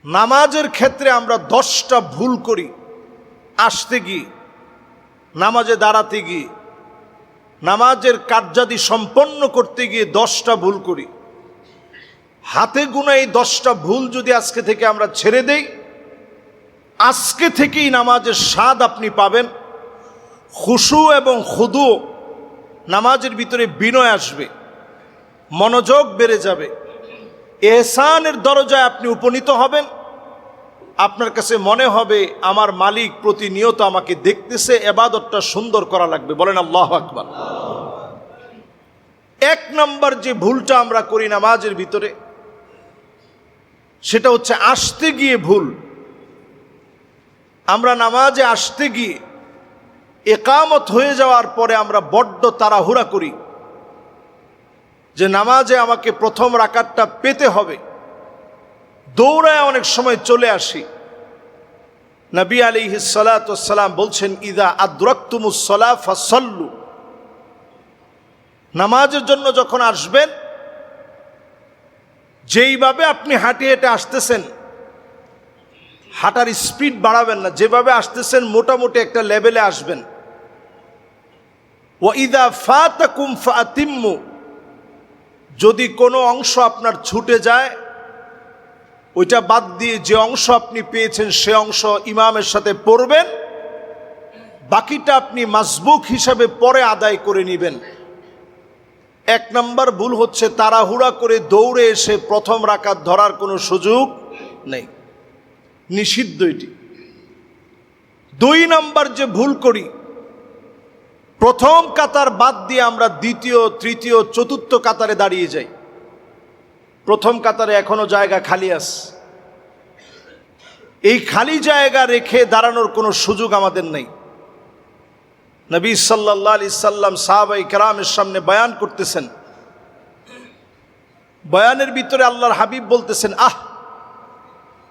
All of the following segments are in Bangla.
নামাজের ক্ষেত্রে আমরা 10টা ভুল করি। আসতে গিয়ে, নামাজে দাঁড়াতে গিয়ে, নামাজের কার্যাদি সম্পন্ন করতে গিয়ে 10টা ভুল করি। হাতে গোনা এই 10টা ভুল যদি আজকে থেকে আমরা ছেড়ে দেই, আজকে থেকেই নামাজের স্বাদ আপনি পাবেন। খুশু এবং খুদু, নামাজের ভিতরে বিনয় আসবে, মনোযোগ বেড়ে যাবে, ইহসানের দরজায় আপনি উপনীত হবেন। আপনার কাছে মনে হবে আমার মালিক প্রতিনিয়ত আমাকে দেখতেছে, ইবাদতটা সুন্দর করা লাগবে। বলেন আল্লাহু আকবার। 1 নম্বর যে ভুলটা আমরা করি নামাজের ভিতরে, সেটা হচ্ছে আসতে গিয়ে ভুল। আমরা নামাজে আসতে গিয়ে ইকামত হয়ে যাওয়ার পরে আমরা বড্ড তাড়াহুড়া করি যে নামাজে আমাকে প্রথম রাকাতটা পেতে হবে, দৌড়ায় অনেক সময় চলে আসি। নবী আলাইহিস সালাতু ওয়াস সালাম বলছেন, ইযা আদরাকতুমুস সালাহ ফাসাল্লু। নামাজের জন্য যখন আসবেন, যেইভাবে আপনি হাঁটে হেঁটে আসতেছেন, হাঁটার স্পিড বাড়াবেন না, যেভাবে আসতেছেন মোটামুটি একটা লেভেলে আসবেন। ওয়া ইযা ফাতাকুম ফাতিম্মু। যদি কোনো অংশ আপনার ছুটে যায়, ওইটা বাদ দিয়ে যে অংশ আপনি পেয়েছেন সে অংশ ইমামের সাথে পড়বেন, বাকিটা আপনি মাসবুক হিসাবে পরে আদায় করে নেবেন। 1 নম্বর ভুল হচ্ছে তাড়াহুড়া করে দৌড়ে এসে প্রথম রাকাত ধরার কোনো সুযোগ নেই, নিষিদ্ধ এটি। 2 নম্বর যে ভুল করি, প্রথম কাতার বাদ দিয়ে আমরা দ্বিতীয়, তৃতীয়, চতুর্থ কাতারে দাঁড়িয়ে যাই। প্রথম কাতারে এখনো জায়গা খালি আছে, এই খালি জায়গা রেখে দাঁড়ানোর কোনো সুযোগ আমাদের নেই। নবী সাল্লাল্লাহু আলাইহি সাল্লাম সাহাবায়ে কেরামের সামনে বয়ান করতেছেন, বয়ানের ভিতরে আল্লাহর হাবিব বলতেছেন,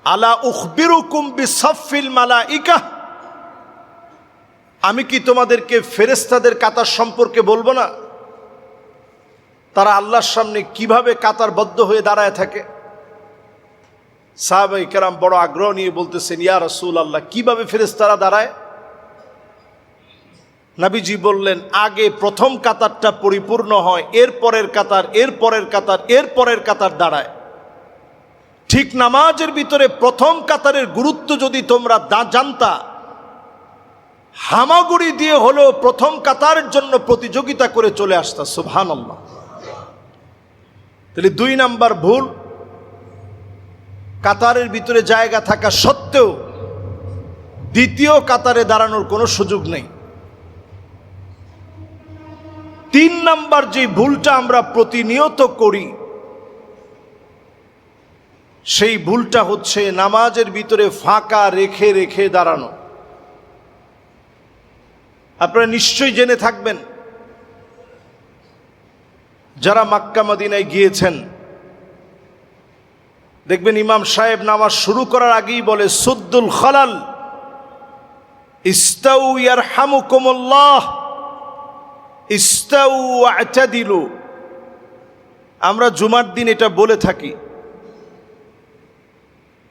আলা উখবিরুকুম বিসাফিল মালাইকা। আমি কি তোমাদেরকে ফেরেশতাদের কাতার সম্পর্কে বলবো না? তারা আল্লাহর সামনে কিভাবে কাতারবদ্ধ হয়ে দাঁড়ায় থাকে। সাহাবায়ে কেরাম বড় আগ্রহ নিয়ে বলতেছেন, ইয়া রাসূলুল্লাহ, কিভাবে ফেরেশতারা দাঁড়ায়? নবীজি বললেন, আগে প্রথম কাতারটা পরিপূর্ণ হয়, এরপরের কাতার, এরপরের কাতার, এরপরের কাতার দাঁড়ায়। ঠিক নামাজের ভিতরে প্রথম কাতারের গুরুত্ব যদি তোমরা জানতা, হামাগুড়ি দিয়ে হলেও প্রথম কাতারের জন্য প্রতিযোগিতা করে চলে আসতা। সুবহানাল্লাহ। তাহলে 2 নম্বর ভুল, কাতারের ভিতরে জায়গা থাকা সত্ত্বেও দ্বিতীয় কাতারে দাঁড়ানোর কোনো সুযোগ নেই। 3 নম্বর যে ভুলটা আমরা প্রতিনিয়ত করি, সেই ভুলটা হচ্ছে নামাজের ভিতরে ফাঁকা রেখে রেখে দাঁড়ানো। আপনারা নিশ্চয়ই জেনে থাকবেন, যারা মক্কা মদিনায় গিয়েছেন, দেখবেন ইমাম সাহেব নামাজ শুরু করার আগেই বলে, সুদ্দুল খালাল, ইস্তাউ ইয়ারহামুকুমুল্লাহ, ইস্তাউ ওয়া'তাদিলু। আমরা জুমার দিন এটা বলে থাকি।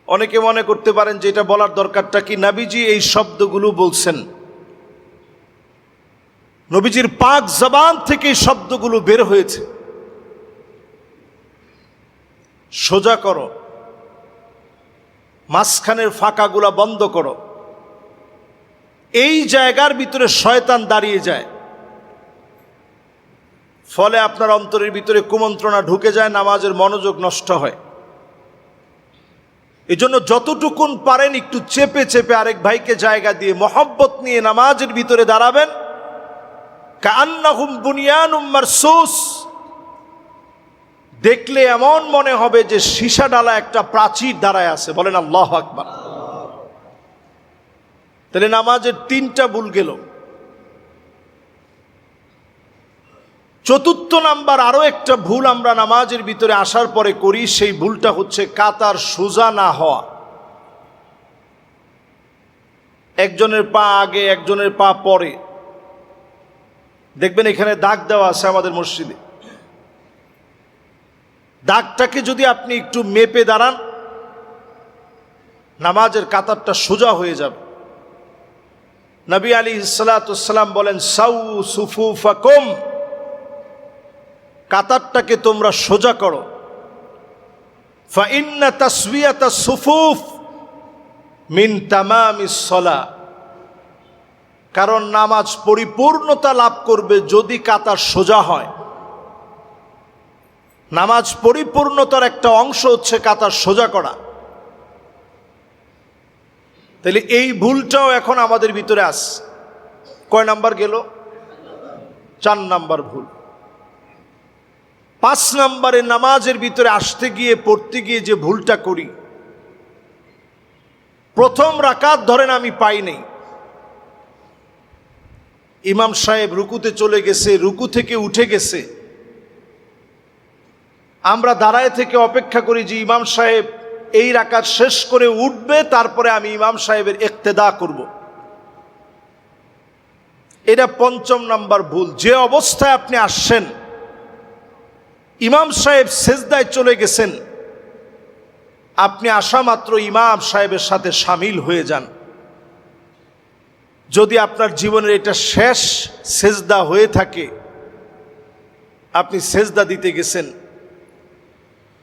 অনেকে মনে করতে পারেন যে এটা বলার দরকারটা কি। নবীজি এই শব্দগুলো বলছেন, নবীজির পাক জবান থেকে এই শব্দগুলো বের হয়েছে। সোজা করো, মাঝখানের ফাঁকাগুলা বন্ধ করো। এই জায়গার ভিতরে শয়তান দাঁড়িয়ে যায়, ফলে আপনার অন্তরের ভিতরে কুমন্ত্রণা ঢুকে যায়, নামাজের মনোযোগ নষ্ট হয়। এজন্য যতটুকুন পারেন একটু চেপে চেপে আরেক ভাইকে জায়গা দিয়ে মহব্বত নিয়ে নামাজের ভিতরে দাঁড়াবেন। কাআন্নাহুম বুনিয়ানুম মারসুস। দেখলে এমন মনে হবে যে সীসা ডালা একটা প্রাচীর দাঁড়ায় আছে। বলেন আল্লাহু আকবার। তাহলে নামাজের 3টা ভুল গেল। 4 নাম্বার আরো একটা ভুল আমরা নামাজের ভিতরে আসার পরে করি, সেই ভুলটা হচ্ছে কাতার সোজা না হওয়া। একজনের পা আগে, একজনের পা পরে। দেখবেন এখানে দাগ দেওয়া আছে আমাদের মসজিদে। দাগটাকে যদি আপনি একটু মেপে দাঁড়ান, নামাজের কাতারটা সোজা হয়ে যাবে। নবী আলাইহিস সালাম বলেন, সাউ সুফুফাকুম, কাতারটাকে তোমরা সোজা করো। ফাইন্না তাসবিয়াতাস সুফুফ মিন তামামিস সালাহ, কারণ নামাজ পরিপূর্ণতা লাভ করবে যদি কাতার সোজা হয়। নামাজ পরিপূর্ণতার একটা অংশ হচ্ছে কাতার সোজা করা। তাহলে এই ভুলটাও এখন আমাদের ভিতরে আসছে। কয় নাম্বার গেল? 4 নাম্বার ভুল। 5 নাম্বারে নামাজের ভিতরে আসতে গিয়ে পড়তে গিয়ে যে ভুলটা করি, প্রথম রাকাত ধরেন আমি পাই নাই, ইমাম সাহেব রুকুতে চলে গেছে, রুকু থেকে উঠে গেছে, আমরা দাঁড়ায় থেকে অপেক্ষা করি যে ইমাম সাহেব এই রাকাত শেষ করে উঠবে, তারপরে আমি ইমাম সাহেবের ইক্তেদা করব। এটা 5 নাম্বার ভুল। যে অবস্থায় আপনি আসছেন, ইমাম সাহেব সেজদায় চলে গেছেন, আপনি আসা মাত্র ইমাম সাহেবের সাথে শামিল হয়ে যান। যদি আপনার জীবনের এটা শেষ সেজদা হয়ে থাকে, আপনি সেজদা দিতে গেছেন,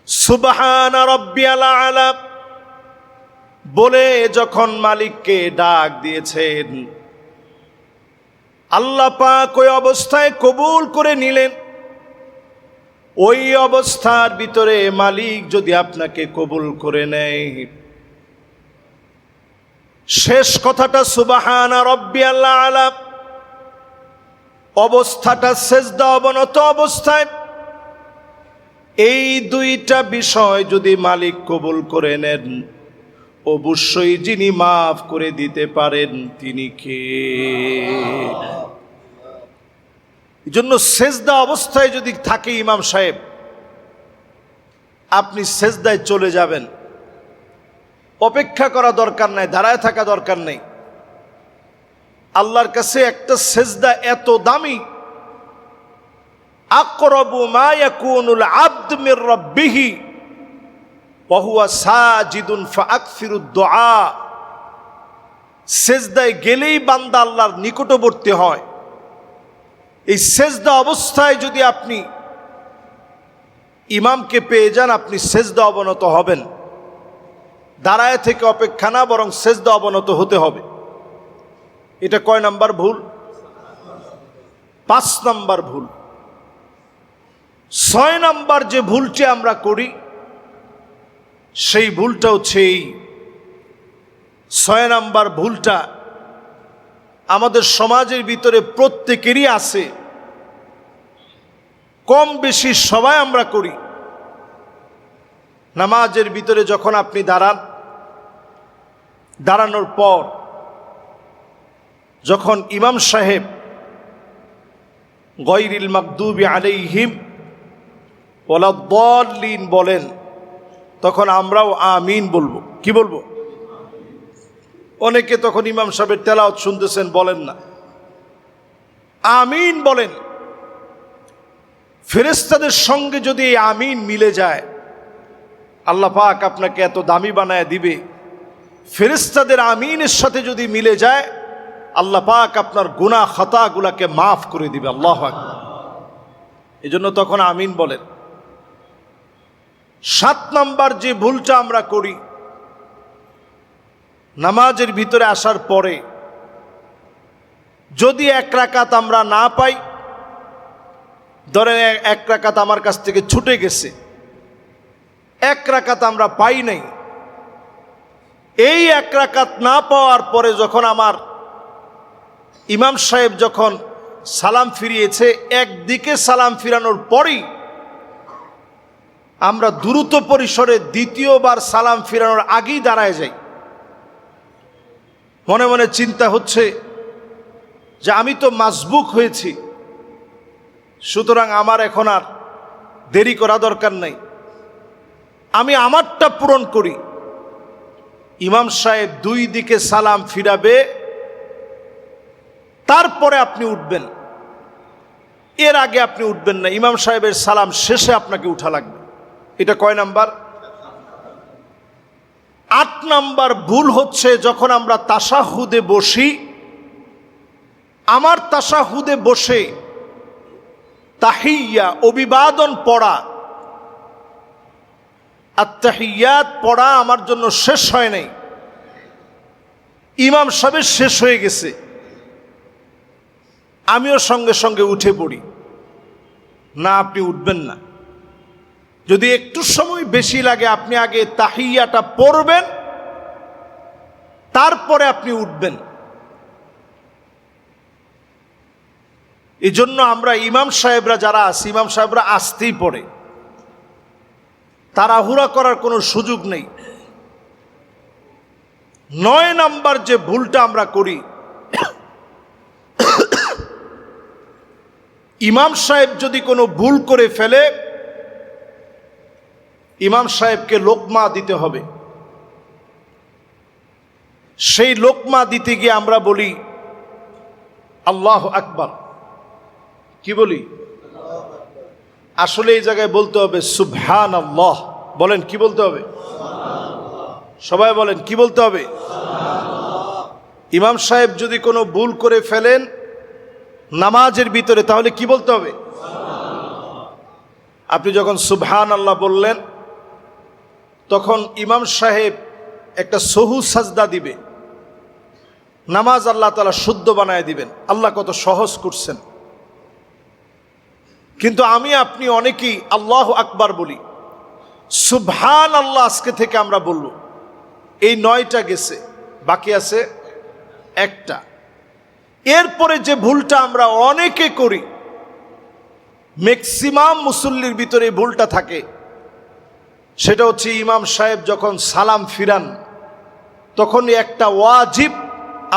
সুবহানা রাব্বিয়াল আলা বলে যখন মালিককে ডাক দিয়েছেন, আল্লাহ পাক ওই অবস্থায় কবুল করে নিলেন। ওই অবস্থার ভিতরে মালিক যদি আপনাকে কবুল করে নেয়, শেষ কথাটা সুবহানা রাব্বিয়াল আলা, অবস্থাটা সেজদা অবনত অবস্থায়, এই 2টা বিষয় যদি মালিক কবুল করে নেন, অবশ্যই যিনি মাফ করে দিতে পারেন তিনি কে? এই জন্য সেজদা অবস্থায় যদি থাকে ইমাম সাহেব, আপনি সেজদায় চলে যাবেন। অপেক্ষা করা দরকার নাই, দাঁড়ায় থাকা দরকার নেই। আল্লাহর কাছে একটা সেজদা এত দামি, আকরাবু মা ইয়াকুনুল আবদ মির রাব্বিহি ওয়া হুয়া সাজিদুন ফাআকসিরুদ দুআ, সেজদায় গেলেই বান্দা আল্লাহর নিকটবর্তী হয়। এই সেজদা অবস্থায় যদি আপনি ইমামকে পেয়ে যান, আপনি সেজদা অবনত হবেন। দাঁড়ায় থেকে অপেক্ষা না, বরং সেজদা অবনত হতে হবে। এটা কয় নাম্বার ভুল? 5 নাম্বার ভুল। 6 নাম্বার যে ভুলটি আমরা করি, সেই ভুলটা হচ্ছে এই 6 নাম্বার ভুলটা আমাদের সমাজের ভিতরে প্রত্যেকেরই আছে, কম বেশি সবাই আমরা করি। নামাজের ভিতরে যখন আপনি দাঁড়ান, দাঁড়ানোর পর যখন ইমাম সাহেব গায়রিল মাগদুবি আলাইহিম ওয়ালাদ-দাল্লিন বলেন, তখন আমরাও আমিন বলবো। কি বলবো? অনেকে তখন ইমাম সাহেবের তেলাওয়াত শুনতেছেন, বলেন না, আমিন বলেন। ফেরেশতাদের সঙ্গে যদি এই আমিন মিলে যায়, আল্লাহ পাক আপনাকে এত দামি বানায় দিবে। ফেরেশতাদের আমিনের সাথে যদি মিলে যায়, আল্লাহ পাক আপনার গুনাহ খাতাগুলোকে মাফ করে দিবে। আল্লাহু আকবার। এজন্য তখন আমিন বলেন। 7 নাম্বার যে ভুলটা আমরা করি, নামাজের ভিতরে আসার পরে যদি 1 রাকাত আমরা না পাই, ধরেন 1 রাকাত আমার কাছ থেকে ছুটে গেছে, 1 রাকাত আমরা পাই নাই, এই 1 রাকাত না পাওয়ার পরে যখন আমার ইমাম সাহেব যখন সালাম ফিরিয়েছে, একদিকে সালাম ফিরানোর পরই আমরা দ্রুত পরিসরে দ্বিতীয়বার সালাম ফিরানোর আগেই দাঁড়ায় যাই। মনে মনে চিন্তা হচ্ছে যে আমি তো মাসবুক হয়েছি, সুতরাং আমার এখন আর দেরি করা দরকার নাই, আমি আমারটা পূরণ করি। ইমাম সাহেব 2 দিকে সালাম ফিরাবে, তারপরে আপনি উঠবেন, এর আগে আপনি উঠবেন না। ইমাম সাহেবের সালাম শেষে আপনাকে উঠা লাগবে। এটা কয় নাম্বার? 8 নাম্বার ভুল হচ্ছে যখন আমরা তাশাহুদে বসি, আমার তাশাহুদে বসে তাহিয়্যা অভিবাদন পড়া, আত-তাহিয়্যাত পড়া আমার জন্য শেষ হয় নাই, ইমাম সাহেব শেষ হয়ে গেছে, আমিও সঙ্গে সঙ্গে উঠে পড়ি। না, আপনি উঠবেন না। যদি একটু সময় বেশি লাগে আপনি আগে তাহিয়াটা পড়বেন, তারপরে আপনি উঠবেন। এই জন্য আমরা ইমাম সাহেবরা যারা আছি, ইমাম সাহেবরা আসতেই পড়ে, তাড়াহুড়া করার কোনো সুযোগ নেই। 9 নাম্বার যে ভুলটা আমরা করি, ইমাম সাহেব যদি কোনো ভুল করে ফেলে, ইমাম সাহেবকে লোকমা দিতে হবে। সেই লোকমা দিতে গিয়ে আমরা বলি আল্লাহু আকবার। কি বলি? আসলে এই জায়গায় বলতে হবে সুবহানাল্লাহ। বলেন, কি বলতে হবে? সবাই বলেন, কি বলতে হবে? ইমাম সাহেব যদি কোনো ভুল করে ফেলেন নামাজের ভিতরে, তাহলে কি বলতে হবে? আপনি যখন সুবহানাল্লাহ বললেন, তখন ইমাম সাহেব একটা সহু সাজদা দিবে, নামাজ আল্লাহ তাআলা শুদ্ধ বানায় দিবেন। আল্লাহ কত সহজ করছেন। কিন্তু আমি আপনি অনেকেই আল্লাহু আকবার বলি, সুবহানাল্লাহ আজকে থেকে আমরা বলবো। এই 9টা গেছে, বাকি আছে একটা। এরপরে যে ভুলটা আমরা অনেকে করি, ম্যাক্সিমাম মুসল্লির ভিতরে এই ভুলটা থাকে, সেটা হচ্ছে ইমাম সাহেব যখন সালাম ফিরান তখন একটা ওয়াজিব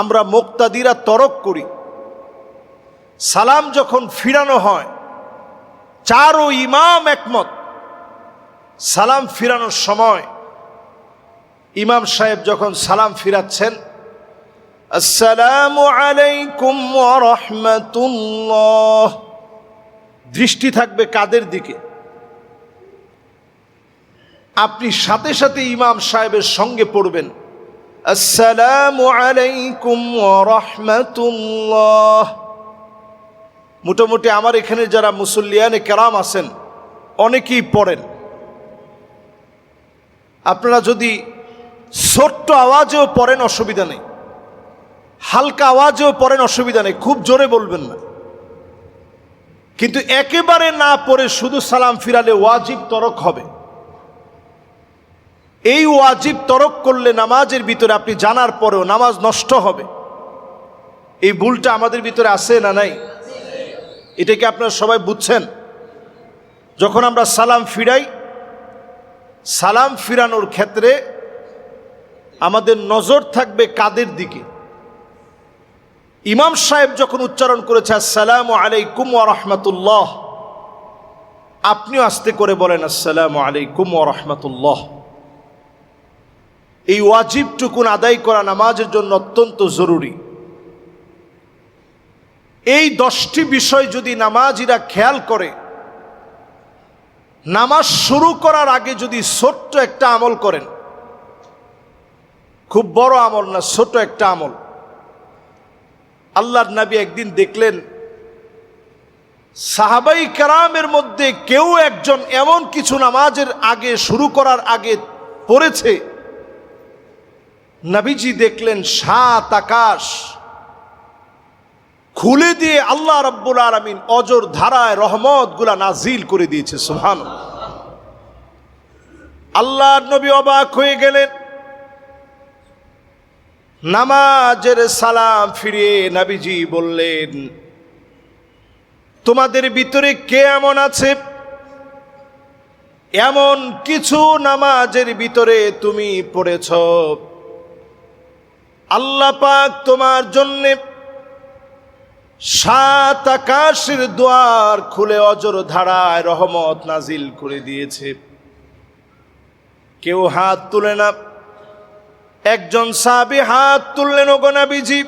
আমরা মুক্তাদিরা তরক করি। সালাম যখন ফিরানো হয়, 4 ইমাম একমত, সালাম ফিরানোর সময় ইমাম সাহেব যখন সালাম ফিরাচ্ছেন, আসসালামু আলাইকুম ওয়া রাহমাতুল্লাহ, দৃষ্টি থাকবে কাদের দিকে? আপনি সাথে সাথে ইমাম সাহেবের সঙ্গে পড়বেন আসসালামু আলাইকুম ওয়া রাহমাতুল্লাহ। মোটামুটি আমার এখানে যারা মুসল্লিয়ানে কেরাম আছেন অনেকেই পড়েন। আপনারা যদি ছোট্ট আওয়াজেও পড়েন অসুবিধা নেই, হালকা আওয়াজেও পড়েন অসুবিধা নেই, খুব জোরে বলবেন না। কিন্তু একেবারে না পড়ে শুধু সালাম ফিরালে ওয়াজিব তরক হবে। এই ওয়াজিব তরক করলে নামাজের ভিতরে আপনি জানার পরেও নামাজ নষ্ট হবে। এই ভুলটা আমাদের ভিতরে আছে না নাই? এটাকে আপনারা সবাই বুঝছেন? যখন আমরা সালাম ফিরাই, সালাম ফিরানোর ক্ষেত্রে আমাদের নজর থাকবে কাদের দিকে? ইমাম সাহেব যখন উচ্চারণ করেছে আসসালামু আলাইকুম ওয়া রাহমাতুল্লাহ, আপনিও আস্তে করে বলেন আসসালামু আলাইকুম ওয়া রাহমাতুল্লাহ। এই ওয়াজিবটুকুন আদায় করা নামাজের জন্য অত্যন্ত জরুরি। এই 10টি বিষয় যদি নামাজিরা খেয়াল করে, নামাজ শুরু করার আগে যদি ছোট্ট একটা আমল করেন, খুব বড় আমল না, ছোট একটা আমল। আল্লাহর নবী একদিন দেখলেন সাহাবাই কেরামের মধ্যে কেউ একজন এমন কিছু নামাজের আগে, শুরু করার আগে পড়েছে, নবীজি দেখলেন 7 আকাশ খুলে দিয়ে আল্লাহ রাব্বুল আলামিন অজর ধারায় রহমত গুলা নাজিল করে দিয়েছে। সুবহানাল্লাহ। আল্লাহর নবী অবাক হয়ে গেলেন। নামাজের সালাম ফিরিয়ে নবীজি বললেন, তোমাদের ভিতরে কে এমন আছে, এমন কিছু নামাজের ভিতরে তুমি পড়েছ, আল্লাহ পাক তোমার জন্য 7 আকাশের দুয়ার খুলে অজর ধারায় রহমত নাজিল করে দিয়েছে। কেউ হাত তুলে না। একজন সাহাবী হাত তুললেন, ওগো নবীজি,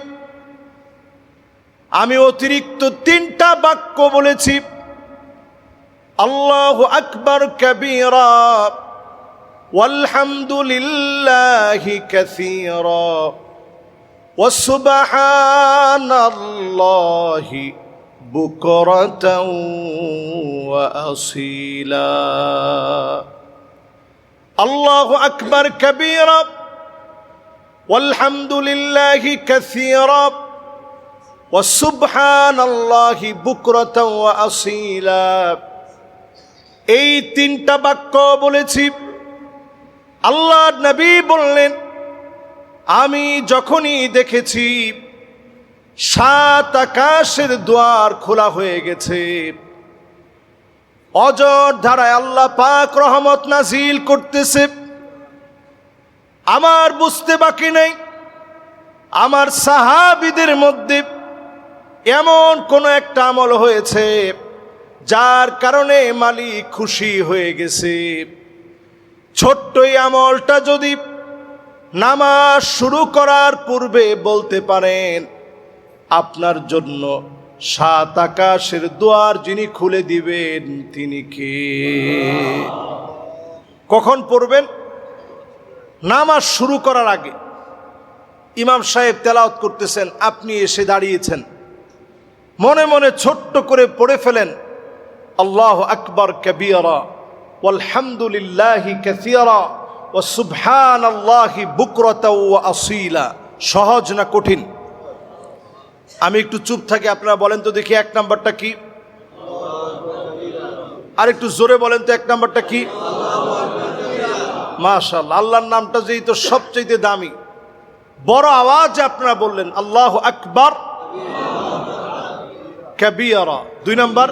আমি অতিরিক্ত 3টা বাক্য বলেছি, আল্লাহু আকবার কাবীরা ওয়ালহামদুলিল্লাহি কাসীরা ওয়া সুবহানাল্লাহি বুকরাতাও ওয়া আসীলা। আল্লাহু আকবার কাবীরা ওয়ালহামদুলিল্লাহি কাসীরা ওয়া সুবহানাল্লাহি বুকরাতাও ওয়া আসীলা। এই তিনটা বাক্য বলেছি। আল্লাহর নবী বললেন, আমি যখনই দেখেছি 7 আকাশের দুয়ার খোলা হয়ে গেছে, অজর ধারায় আল্লাহ পাক রহমত নাজিল করতেছে, আমার বুঝতে বাকি নেই আমার সাহাবীদের মধ্যে এমন কোন একটা আমল হয়েছে যার কারণে মালিক খুশি হয়ে গেছে। ছোট্ট এই আমলটা যদি নামাজ শুরু করার পূর্বে বলতে পারেন, আপনার জন্য 7 আকাশের দুয়ার যিনি খুলে দিবেন তিনি কে? কখন পড়বেন? নামাজ শুরু করার আগে। ইমাম সাহেব তেলাওয়াত করতেছেন, আপনি এসে দাঁড়িয়েছেন, মনে মনে ছোট্ট করে পড়ে ফেলেন, আল্লাহু আকবার কাবীরা ওয়ালহামদুলিল্লাহি কাসীরা ওয়া সুবহানাল্লাহি বুকরাতাও ওয়া আসীলা। সহজ না কঠিন? আমি একটু চুপ থাকি, আপনারা বলেন তো দেখি 1 নাম্বারটা কি? আর একটু জোরে বলেন তো 1 নাম্বারটা কি? মাশাআল্লাহ, আল্লাহর নামটা যেই তো সবচেয়ে দামি। বড় আওয়াজে আপনারা বললেন আল্লাহু আকবার কাবীরা। 2 নাম্বার,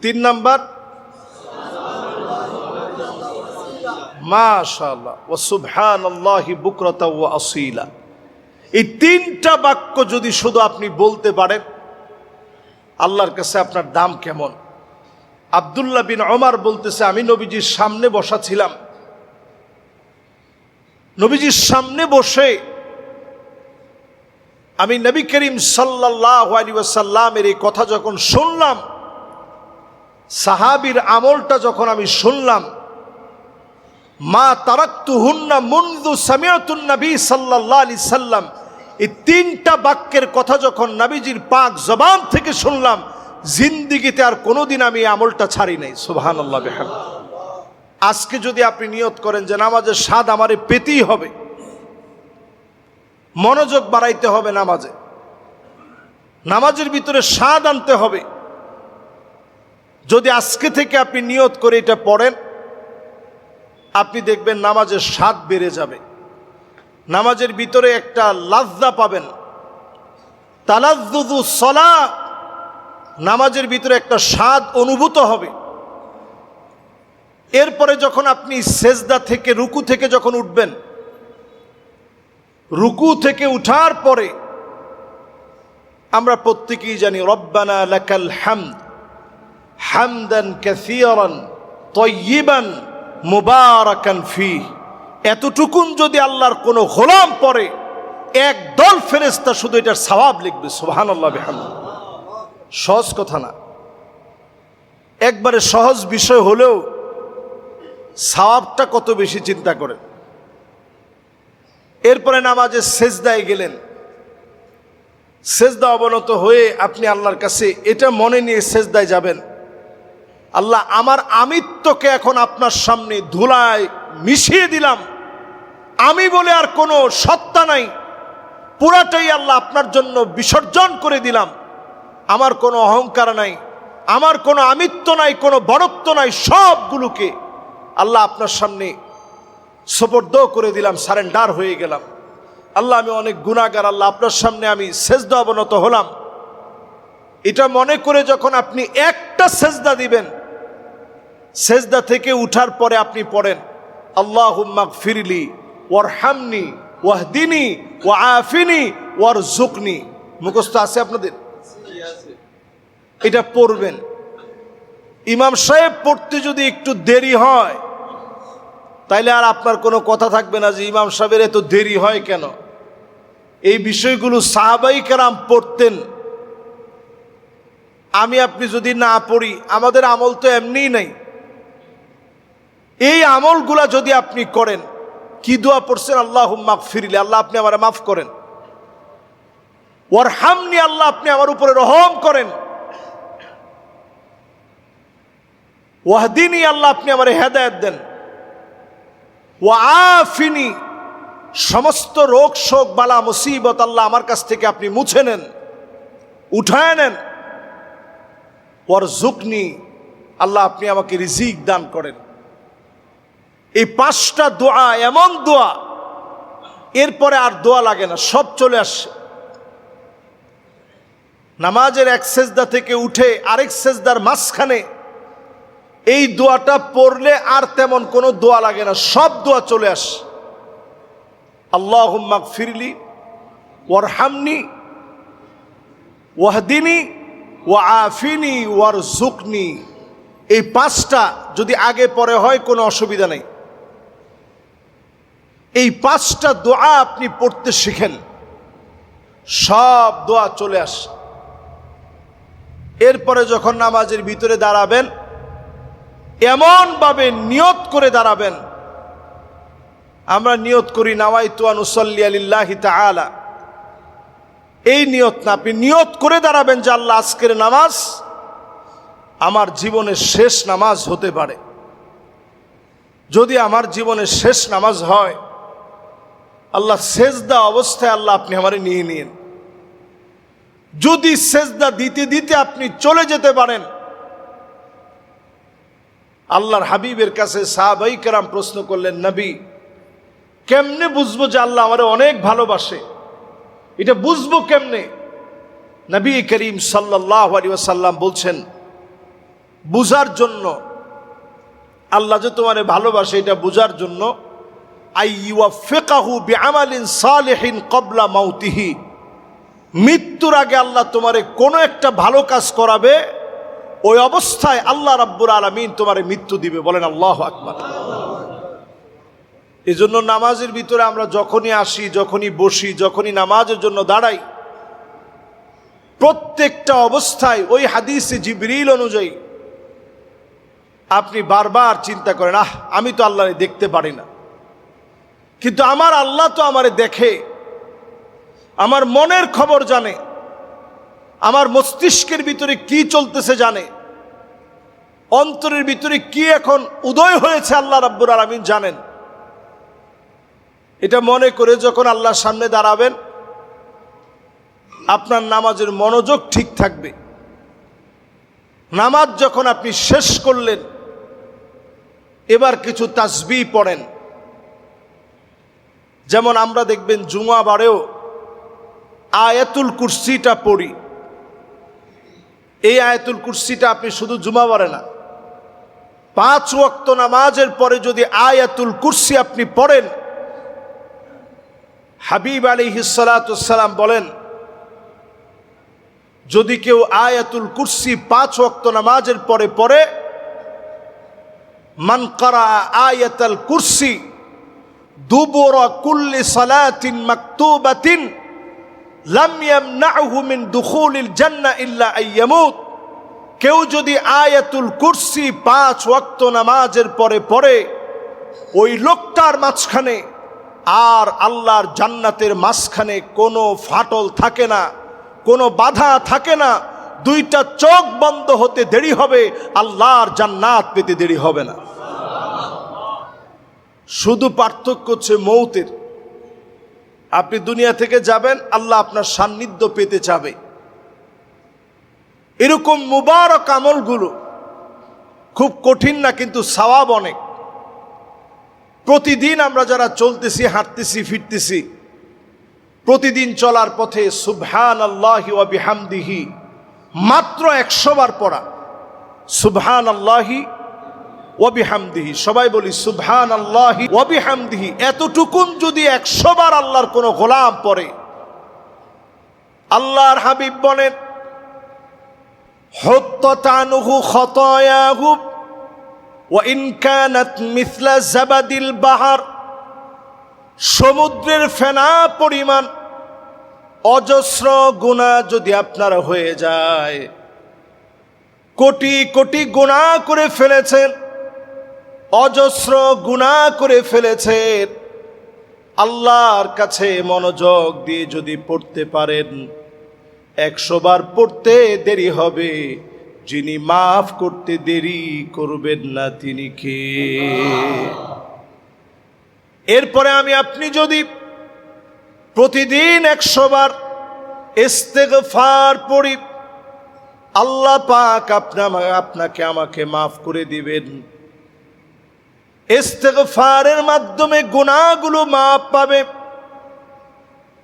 3 নাম্বার মাশাআল্লাহ ওয়া সুবহানাল্লাহি বুকরাতাও ওয়া আসীলা। এই 3টা বাক্য যদি শুধু আপনি বলতে পারেন, আল্লাহর কাছে আপনার দাম কেমন? আব্দুল্লাহ বিন ওমর বলতেছে, আমি নবীজির সামনে বসা ছিলাম, নবীজির সামনে বসে আমি নবী করিম সাল্লাল্লাহু আলাইহি ওয়াসাল্লামের এই কথা যখন শুনলাম, সাহাবীর আমলটা যখন আমি শুনলাম, মা তারাকতুহুন্না মুনযু সামিআতুন নবী সাল্লাল্লাহু আলাইহি সাল্লাম, এই 3টা বাক্যের কথা যখন নবীজির পাক জবান থেকে শুনলাম, জিন্দেগিতে আর কোনোদিন আমি এই আমলটা ছাড়ি নাই। সুবহানাল্লাহ বিহামদিহি। আজকে যদি আপনি নিয়ত করেন যে নামাজের স্বাদ আমারে পেতেই হবে, মনোযোগ বাড়াইতে হবে নামাজে, নামাজের ভিতরে স্বাদ আনতে হবে, যদি আজকে থেকে আপনি নিয়ত করে এটা পড়েন, আপনি দেখবেন নামাজের স্বাদ বেড়ে যাবে, নামাজের ভিতরে একটা লাজ্জা পাবেন, তালাজ্জুজু সলাহ, নামাজের ভিতরে একটা স্বাদ অনুভূত হবে। এরপরে যখন আপনি সেজদা থেকে রুকু থেকে যখন উঠবেন, রুকু থেকে উঠার পরে আমরা প্রত্যেকেই জানি রব্বানা লাকাল হামদ হামদান কাসীরান তাইয়িবান মুবারাকান ফীহ। এতটুকুন যদি আল্লাহর কোনো গোলাম পড়ে, একদল ফেরেশতা শুধু এটার সওয়াব লিখবে। সুবহানাল্লাহ বিহামদিহি। সহজ কথা না, একবারে সহজ বিষয় হলেও সওয়াবটা কত বেশি চিন্তা করেন। এরপরে নামাজে সেজদায় গেলেন, সেজদা অবনত হয়ে আপনি আল্লাহর কাছে এটা মনে নিয়ে সেজদায় যাবেন, আল্লাহ আমার আমিত্বকে এখন আপনার সামনে ধুলায় মিশিয়ে দিলাম, আমি বলে আর কোনো সত্তা নাই, পুরাটাই আল্লাহ আপনার জন্য বিসর্জন করে দিলাম, আমার কোনো অহংকার নাই, আমার কোনো আমিত্ব নাই, কোনো বড়ত্ব নাই, সবগুলোকে আল্লাহ আপনার সামনে সুপর্দ করে দিলাম, সারেন্ডার হয়ে গেলাম। আল্লাহ আমি অনেক গুনাহগার, আল্লাহ আপনার সামনে আমি সেজদা অবনত হলাম। এটা মনে করে যখন আপনি একটা সেজদা দিবেন, সেজদা থেকে উঠার পরে আপনি পড়েন আল্লাহুম্মা গফিরলি ওয়ারহামনি ওয়াহদিনি ওয়াআফিনি ওয়ারযুকনি। মুখস্থ আছে আপনাদের? এটা পড়বেন। ইমাম সাহেব পড়তে যদি একটু দেরি হয়, তাইলে আর আপনার কোনো কথা থাকবে না যে ইমাম সাহেবের এত দেরি হয় কেন। এই বিষয়গুলো সাহাবাই কেরাম পড়তেন। আমি আপনি যদি না পড়ি, আমাদের আমল তো এমনিই নাই, এই আমলগুলা যদি আপনি করেন, কি দোয়া পড়ছেন? আল্লাহুম্মা গফিরলি, আল্লাহ আপনি আমারে মাফ করেন। ওয়ারহামনি, আল্লাহ আপনি আমার উপরে রহম করেন। ওয়াহদিনী, আল্লাহ আপনি আমারে হেদায়েত দেন। ওয়াআফিনি, সমস্ত রোগ শোক বালা মুসিবত আল্লাহ আমার কাছ থেকে আপনি মুছে নেন, উঠায় নেন। ওয়ারজুকনি, আল্লাহ আপনি আমাকে রিজিক দান করেন। এই 5টা দোয়া এমন দোয়া, এরপরে আর দোয়া লাগে না, সব চলে আসে। নামাজের এক সেজদা থেকে উঠে আরেক সেজদার মাঝখানে এই দোয়াটা পড়লে আর তেমন কোনো দোয়া লাগে না, সব দোয়া চলে আসে। আল্লাহুম্মা গফিরলি ওয়ারহামনি ওয়াহদিনী ওয়াআফিনী ওয়ারজুকনি। এই 5টা যদি আগে পরে হয় কোনো অসুবিধা নেই। এই 5টা দোয়া আপনি পড়তে শিখেন, সব দোয়া চলে আসে। এরপরে যখন নামাজের ভিতরে দাঁড়াবেন, এমনভাবে নিয়ত করে দাঁড়াবেন। আমরা নিয়ত করি নাওয়াইতু আন উসাল্লি লিল্লাহি তাআলা, এই নিয়ত না, আপনি নিয়ত করে দাঁড়াবেন যে আল্লাহ আজকের নামাজ আমার জীবনের শেষ নামাজ হতে পারে। যদি আমার জীবনের শেষ নামাজ হয়, আল্লাহ সেজদা অবস্থায় আল্লাহ আপনি আমারে নিয়ে নিন। যদি সেজদা দিতে দিতে আপনি চলে যেতে পারেন, আল্লাহর হাবিবের কাছে সাহাবাই কেরাম প্রশ্ন করলেন, নবী কেমনে বুঝবো যে আল্লাহ আমারে অনেক ভালোবাসে? এটা বুঝবো কেমনে? নবী করিম সাল্লাল্লাহু আলাইহি ওয়াসাল্লাম বলছেন, বুঝার জন্য, আল্লাহ যে তোমারে ভালোবাসে এটা বুঝার জন্য, আইয়ুওয়াফিকাহু বিআমালিন সালিহিন ক্বাবলা মাউতিহি, মৃত্যুর আগে আল্লাহ তোমারে কোনো একটা ভালো কাজ করাবে, ওই অবস্থায় আল্লাহ রাব্বুল আলামিন তোমারে মৃত্যু দিবে। বলেন আল্লাহু আকবার। এই জন্য নামাজের ভিতরে আমরা যখনই আসি, যখনই বসি, যখনই নামাজের জন্য দাঁড়াই, প্রত্যেকটা অবস্থায় ওই হাদিসে জিবরিল অনুযায়ী আপনি বারবার চিন্তা করেন, আমি তো আল্লাহরে দেখতে পারি না, কিন্তু আমার আল্লাহ তো আমারে দেখে, আমার মনের খবর জানে, আমার মস্তিষ্কের ভিতরে কি চলতেছে জানে, অন্তরের ভিতরে কি এখন উদয় হয়েছে আল্লাহ রাব্বুল আলামিন জানেন। এটা মনে করে যখন আল্লাহর সামনে দাঁড়াবেন, আপনার নামাজের মনোযোগ ঠিক থাকবে। নামাজ যখন আপনি শেষ করলেন, এবার কিছু তাসবিহ পড়েন। যেমন আমরা দেখবেন জুমা বারেও আয়াতুল কুরসিটা পড়ি। এই আয়াতুল কুরসিটা আপনি শুধু জুমা বারে না, 5 ওয়াক্ত নামাজের পরে যদি আয়াতুল কুরসি আপনি পড়েন, হাবিব আলাইহিস সালাতু ওয়াস সালাম বলেন, যদি কেউ আয়াতুল কুরসি 5 ওয়াক্ত নামাজের পরে পড়ে, মান ক্বারা আয়াতুল কুরসি দুবুরা কুল্লি সালাতিন মাকতুবাতিন লাম ইয়ামনাহু মিন দুখুলিল জান্নাহ ইল্লা আইয়ামুত। কেউ যদি আয়াতুল কুরসি 5 ওয়াক্ত নামাজের পরে পড়ে, ওই লোকটার মাঝখানে আর আল্লাহর জান্নাতের মাঝখানে কোনো ফাটল থাকে না, কোনো বাধা থাকে না। 2টা চোখ বন্ধ হতে দেরি হবে, আল্লাহর জান্নাত পেতে দেরি হবে না। শুধু পার্থক্য হচ্ছে মৌতের। আপনি দুনিয়া থেকে যাবেন, আল্লাহ আপনার সান্নিধ্য পেতে চাবে। এরকম মুবারক আমলগুলো খুব কঠিন না, কিন্তু সওয়াব অনেক। প্রতিদিন আমরা যারা চলতেছি, হাঁটতেছি, ফিরতেছি, প্রতিদিন চলার পথে সুবহানাল্লাহি ওয়া বিহামদিহি মাত্র 100 বার পড়া। সুবহানাল্লাহি ওয়া বিহামদিহি, সবাই বলি সুবহানাল্লাহি ওয়া বিহামদিহি। এতটুকুন যদি 100 বার আল্লাহর কোনো গোলাম পড়ে, আল্লাহর হাবিব বলেন, হুত্তাত আনহু খতায়াহু ওয়া ইন কানাত মিছলা জাবাদিল বাহর, সমুদ্রের ফেনা পরিমাণ অজস্র গুনাহ যদি আপনার হয়ে যায়, কোটি কোটি গুনাহ করে ফেলেছেন, অজস্র গুনাহ করে ফেলেছেন, আল্লাহর কাছে মনোযোগ দিয়ে যদি পড়তে পারেন 100 বার পড়তে দেরি হবে, যিনি মাফ করতে দেরি করবেন না তিনি কে? এরপরে আমি আপনি যদি প্রতিদিন 100 বার ইস্তেগফার পড়ি, আল্লাহ পাক আপনাকে আমাকে মাফ করে দিবেন। ইস্তেগফারের মাধ্যমে গুনাহগুলো মাফ পাবে।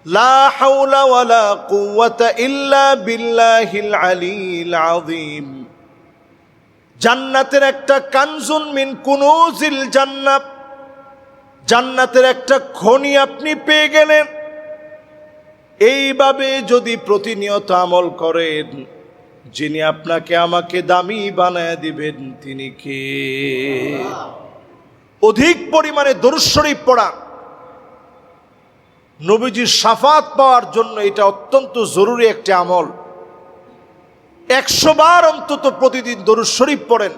লা হাওলা ওয়ালা কুওয়াতা ইল্লা বিল্লাহিল আলিয়্যিল আযীম। জান্নাতের একটা কানজুন মিন কুনুজিল জান্নাত, জান্নাতের একটা খনি আপনি পেয়ে গেলেন। এইভাবে যদি প্রতিনিয়ত আমল করেন, যিনি আপনাকে আমাকে দামি বানায় দিবেন তিনি কে? অধিক পরিমাণে দরুদ শরীফ পড়া, নবীজির শাফাত পাওয়ার জন্য এটা অত্যন্ত জরুরি একটি আমল। 100 বার অন্তত প্রতিদিন দরুদ শরীফ পড়েন।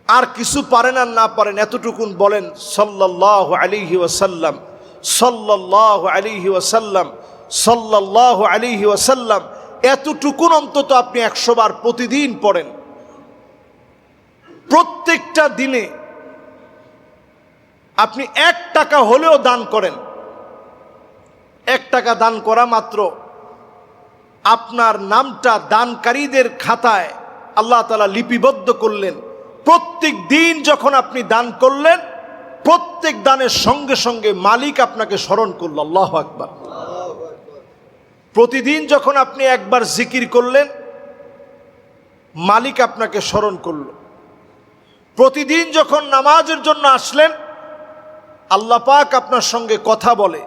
আর কিছু পারেন আর না পারেন এতটুকুন বলেন সাল্লাল্লাহু আলাইহি ওয়াসাল্লাম, সাল্লাল্লাহু আলাইহি ওয়াসাল্লাম, সাল্লাল্লাহু আলাইহি ওয়াসাল্লাম। এতটুকুন অন্তত আপনি 100 বার প্রতিদিন পড়েন। প্রত্যেকটা দিনে আপনি 1 টাকা হলেও দান করেন। 1 টাকা দান করা মাত্র আপনার নামটা দানকারীদের খাতায় আল্লাহ তাআলা লিপিবদ্ধ করলেন। প্রত্যেক দিন যখন আপনি দান করলেন, প্রত্যেক দানের সঙ্গে সঙ্গে মালিক আপনাকে স্মরণ করল। আল্লাহু আকবার। প্রতিদিন যখন আপনি একবার জিকির করলেন, মালিক আপনাকে স্মরণ করল। প্রতিদিন যখন নামাজের জন্য আসলেন, আল্লাহ পাক আপনার সঙ্গে কথা বলে।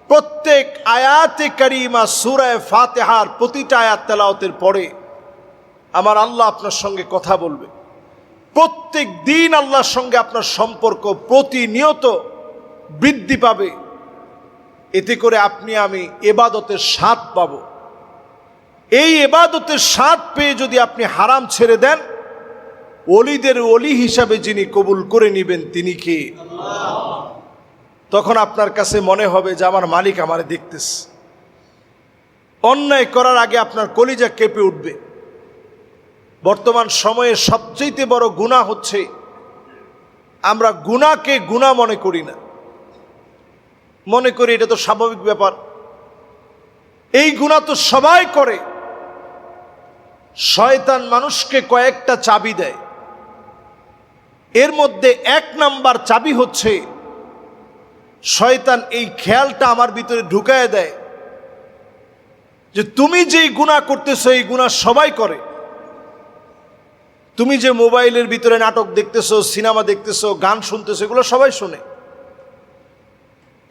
প্রত্যেক আয়াতে কারিমা সূরা ফাতিহার প্রতিটা আয়াত তেলাওয়াতের পরে আমার আল্লাহ আপনার সঙ্গে কথা বলবে। প্রত্যেক দিন আল্লাহর সঙ্গে আপনার সম্পর্ক প্রতিনিয়ত বৃদ্ধি পাবে। এতে করে আপনি আমি ইবাদতের স্বাদ পাব। এই ইবাদতের স্বাদ পেয়ে যদি আপনি হারাম ছেড়ে দেন, ওলিদের ওলি হিসাবে যিনি কবুল করে নেবেন তিনি কে? তখন আপনার কাছে মনে হবে যে আমার মালিক আমারে দেখতেছে। অন্যায় করার আগে আপনার কলিজা কেঁপে উঠবে। বর্তমান সময়ে সবচেয়ে বড় গুনাহ হচ্ছে আমরা গুনাহকে গুনাহ মনে করি না, মনে করি এটা তো স্বাভাবিক ব্যাপার। এই গুনাহ তো সবাই করে। শয়তান মানুষকে কয়েকটা চাবি দেয়। এর মধ্যে 1 নাম্বার চাবি হচ্ছে শয়তান এই খেয়ালটা আমার ভিতরে ঢুকায় দেয় যে তুমি যেই গুনাহ করতেছো এই গুনাহ সবাই করে। তুমি যে মোবাইলের ভিতরে নাটক দেখতেছো, সিনেমা দেখতেছো, গান শুনতেছো, এগুলো সবাই শোনে।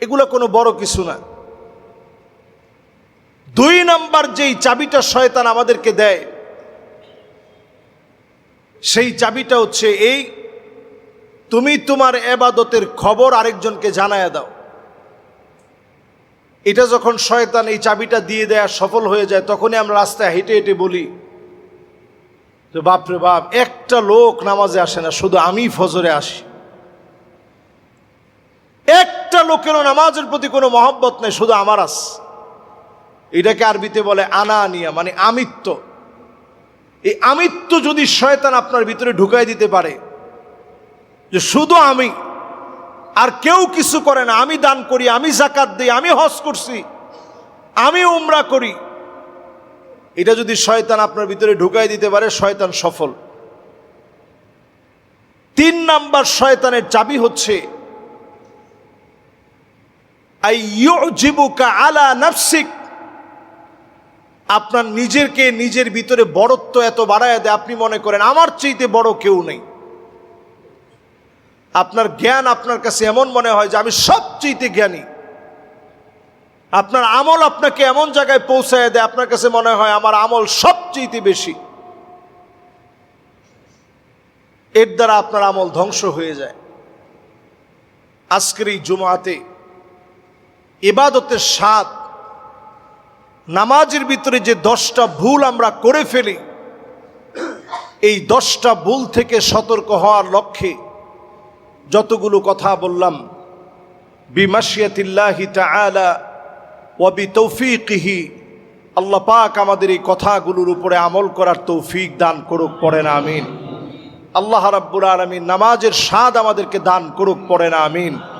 এগুলো কোনো বড় কিছু না। 2 নাম্বার যেই চাবিটা শয়তান আমাদেরকে দেয়, সেই চাবিটা হচ্ছে এই, তুমি তোমার ইবাদতের খবর আরেকজনকে জানায়া দাও। এটা যখন শয়তান এই চাবিটা দিয়ে দেয়া সফল হয়ে যায়, তখনই আমরা রাস্তায় হেঁটে হেঁটে বলি যে বাপরে বাপ, একটা লোক নামাজে আসে না, শুধু আমি ফজরে আসি। একটা লোকেরও নামাজের প্রতি কোনো মহব্বত নেই, শুধু আমার আস। এটাকে আরবিতে বলে আনানিয়া, মানে আমিত্ব। এই আমিত্ব যদি শয়তান আপনার ভিতরে ঢুকাই দিতে পারে যে শুধু আমি, আর কেউ কিছু করে না, আমি দান করি, আমি যাকাত দিই, আমি হজ করছি, আমি উমরা করি, এটা যদি শয়তান আপনার ভিতরে ঢুকাই দিতে পারে, শয়তান সফল। 3 নাম্বার শয়তানের চাবি হচ্ছে আইয়ুজিবুকা আলা নাফসিক। আপনার নিজের ভিতরে বড়ত্ব এত বাড়ায় দেয়, আপনি মনে করেন আমার চাইতে বড় কেউ নেই। আপনার জ্ঞান আপনার কাছে এমন মনে হয় যে আমি সবচেয়ে জ্ঞানী। আপনার আমল আপনাকে এমন জায়গায় পৌঁছায় দেয়, আপনার কাছে মনে হয় আমার আমল সবচেয়ে বেশি। এর দ্বারা আপনার আমল ধ্বংস হয়ে যায়। আজকের এই জুমাতে ইবাদতের স্বাদ, নামাজের ভিতরে যে 10টা ভুল আমরা করে ফেলি, এই 10টা ভুল থেকে সতর্ক হওয়ার লক্ষ্যে যতগুলো কথা বললাম, বিমাশিয়াতিল্লাহি তাআলা ওয়া বিতৌফিকিহি, আল্লাহ পাক আমাদের এই কথাগুলোর উপরে আমল করার তৌফিক দান করুক, পড়েন আমিন। আল্লাহ রাব্বুল আলামিন নামাজের স্বাদ আমাদেরকে দান করুক, পড়েন আমিন।